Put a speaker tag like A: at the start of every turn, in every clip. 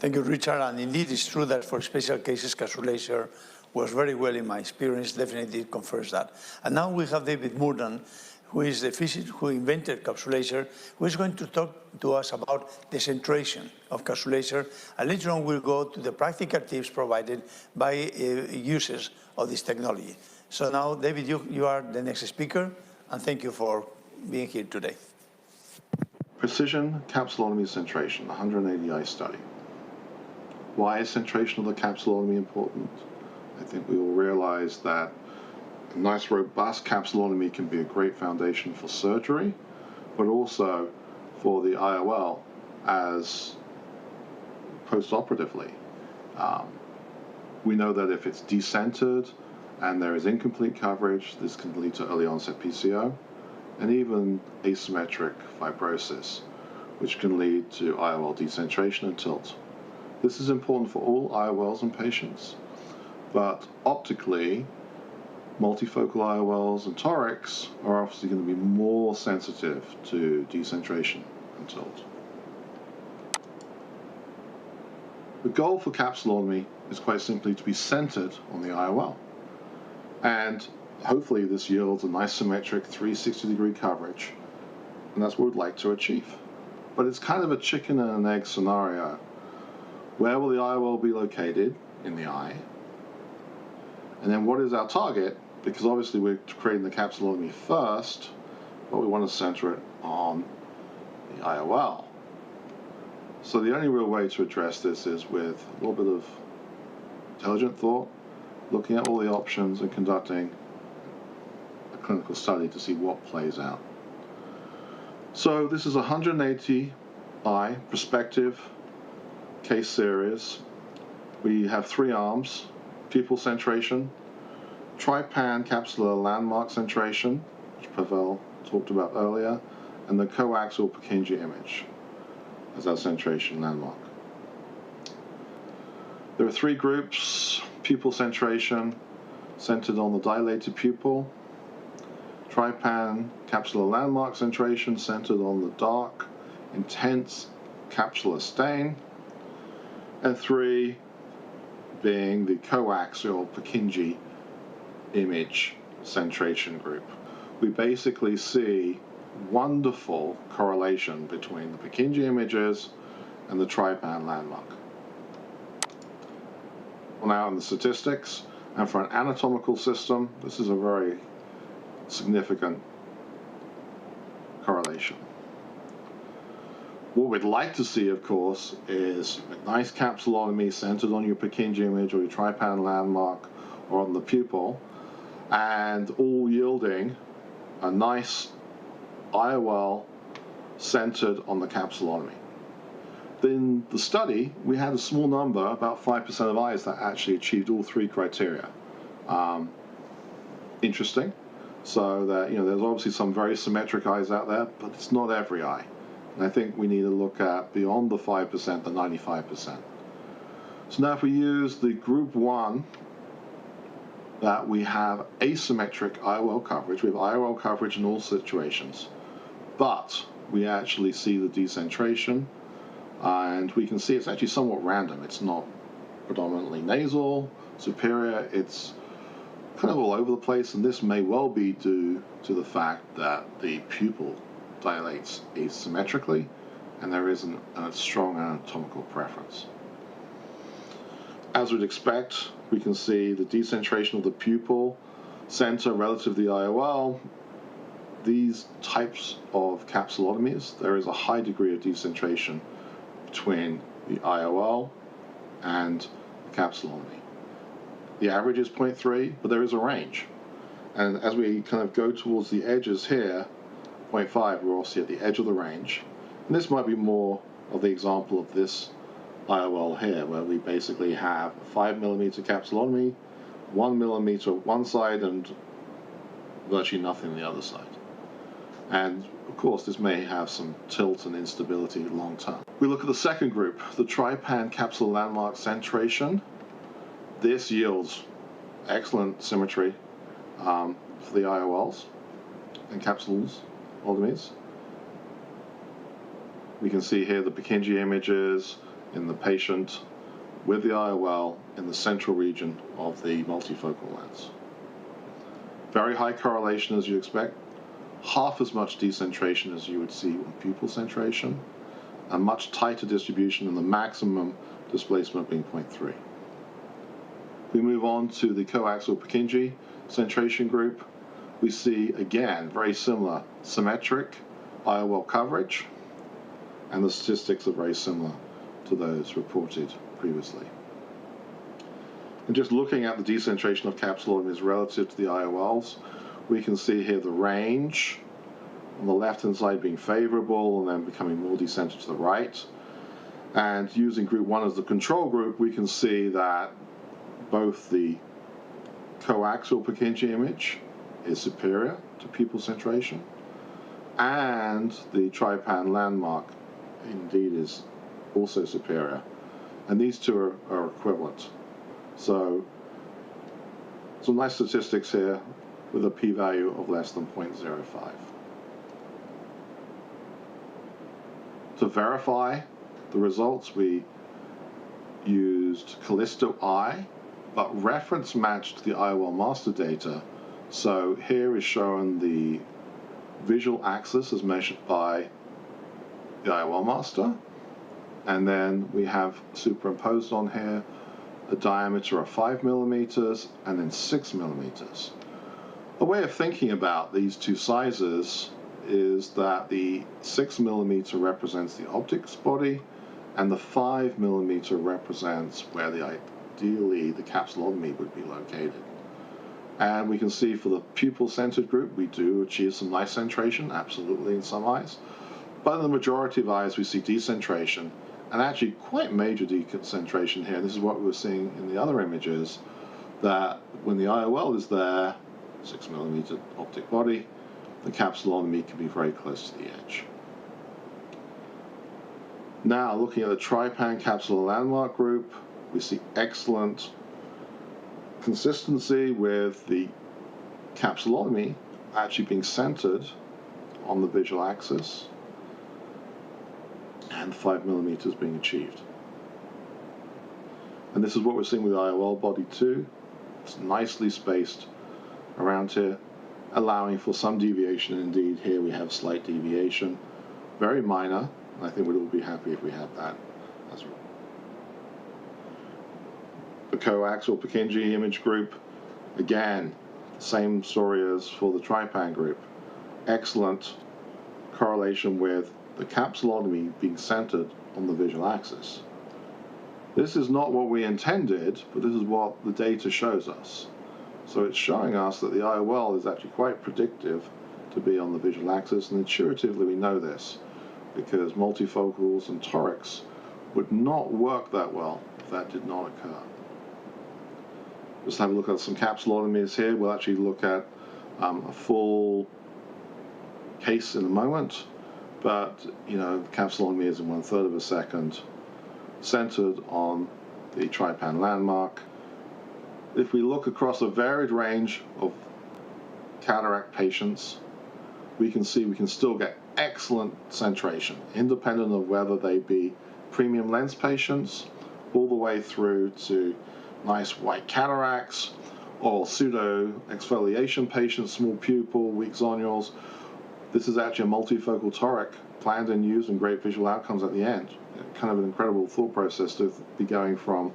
A: Thank you, Richard. And indeed, it's true that for special cases, CAPSULASER works very well in my experience. Definitely confirms that. And now we have David Mordaunt, who is the physician who invented CAPSULASER, who is going to talk to us about the centration of CAPSULASER. And later on, we'll go to the practical tips provided by users of this technology. So now, David, you are the next speaker, and thank you for being here today.
B: Precision capsulotomy centration, the 180i study. Why is centration of the capsulotomy important? I think we all realize that a nice robust capsulotomy can be a great foundation for surgery, but also for the IOL as postoperatively. We know that if it's decentered and there is incomplete coverage, this can lead to early onset PCO and even asymmetric fibrosis, which can lead to IOL decentration and tilt. This is important for all IOLs and patients, but optically, multifocal IOLs and torics are obviously going to be more sensitive to decentration and tilt. The goal for capsulotomy is quite simply to be centered on the IOL, and hopefully this yields a nice symmetric 360-degree coverage, and that's what we'd like to achieve. But it's kind of a chicken and an egg scenario. Where will the IOL be located in the eye? And then what is our target? Because obviously we're creating the capsulotomy first, but we want to center it on the IOL. So the only real way to address this is with a little bit of intelligent thought, looking at all the options and conducting a clinical study to see what plays out. So this is a 180i prospective case series. We have 3 arms: pupil centration, Trypan capsular landmark centration, which Pavel talked about earlier, and the coaxial Purkinje image as our centration landmark. There are 3 groups: pupil centration, centered on the dilated pupil; Trypan capsular landmark centration, centered on the dark, intense capsular stain; and 3 being the coaxial Purkinje image centration group. We basically see wonderful correlation between the Purkinje images and the Trypan landmark. Well, now in the statistics, and for an anatomical system, this is a very significant correlation. What we'd like to see, of course, is a nice capsulotomy centered on your Purkinje image or your Trypan landmark or on the pupil, and all yielding a nice IOL centered on the capsulotomy. In the study, we had a small number, about 5% of eyes, that actually achieved all 3 criteria. Interesting. So that, there's obviously some very symmetric eyes out there, but it's not every eye. And I think we need to look at beyond the 5%, the 95%. So now if we use the group 1, that we have asymmetric IOL coverage. We have IOL coverage in all situations, but we actually see the decentration, and we can see it's actually somewhat random. It's not predominantly nasal, superior, it's kind of all over the place, and this may well be due to the fact that the pupil dilates asymmetrically, and there isn't a strong anatomical preference. As we'd expect, we can see the decentration of the pupil center relative to the IOL. These types of capsulotomies, there is a high degree of decentration between the IOL and the capsulotomy. The average is 0.3, but there is a range. And as we kind of go towards the edges here, 0.5, we're also at the edge of the range. And this might be more of the example of this IOL here, where we basically have a 5mm capsulotomy, 1mm one side, and virtually nothing on the other side. And of course, this may have some tilt and instability long term. We look at the second group, the Trypan capsular landmark centration. This yields excellent symmetry for the IOLs and capsulotomies. We can see here the Purkinje images in the patient with the IOL in the central region of the multifocal lens. Very high correlation as you expect, half as much decentration as you would see with pupil centration, a much tighter distribution and the maximum displacement being 0.3. We move on to the coaxial Purkinje centration group. We see, again, very similar symmetric IOL coverage, and the statistics are very similar to those reported previously. And just looking at the decentration of capsulotomies relative to the IOLs, we can see here the range on the left-hand side being favorable and then becoming more decentered to the right. And using group 1 as the control group, we can see that both the coaxial Purkinje image is superior to pupil centration, and the Trypan landmark indeed is also superior. And these two are equivalent. So some nice statistics here with a p-value of less than 0.05. To verify the results, we used Callisto-Eye, but reference matched the IOLMaster data. So here is shown the visual axis as measured by the IOLMaster, and then we have superimposed on here a diameter of 5 millimeters and then 6 millimeters. A way of thinking about these two sizes is that the 6 millimeter represents the optics body and the 5 millimeter represents where ideally the capsulotomy would be located. And we can see for the pupil-centered group, we do achieve some nice centration, absolutely in some eyes. But in the majority of eyes, we see decentration, and actually quite major decentration here. This is what we were seeing in the other images, that when the IOL is there, 6 millimeter optic body, the capsulotomy can be very close to the edge. Now, looking at the Trypan capsular landmark group, we see excellent consistency with the capsulotomy actually being centered on the visual axis and 5 millimeters being achieved. And this is what we're seeing with the IOL body too. It's nicely spaced around here, allowing for some deviation. Indeed, here we have slight deviation, very minor, and I think we'd all be happy if we had that as well. The coaxial Purkinje image group, again, same story as for the Trypan group. Excellent correlation with the capsulotomy being centered on the visual axis. This is not what we intended, but this is what the data shows us. So it's showing us that the IOL is actually quite predictive to be on the visual axis, and intuitively we know this because multifocals and torics would not work that well if that did not occur. Just have a look at some capsulotomies here. We'll actually look at a full case in a moment, but the capsulotomy is in 1/3 of a second, centered on the Trypan landmark. If we look across a varied range of cataract patients, we can see we can still get excellent centration, independent of whether they be premium lens patients, all the way through to nice white cataracts, or pseudo exfoliation patients, small pupil, weak zonules. This is actually a multifocal toric, planned and used, and great visual outcomes at the end. Kind of an incredible thought process to be going from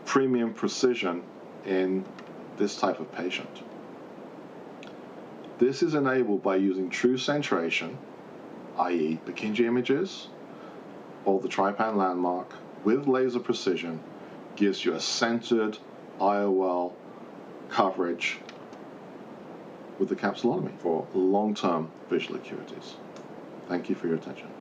B: premium precision in this type of patient. This is enabled by using true centration, i.e. Purkinje images, or the Trypan landmark with laser precision, gives you a centered IOL coverage with the capsulotomy for long-term visual acuities. Thank you for your attention.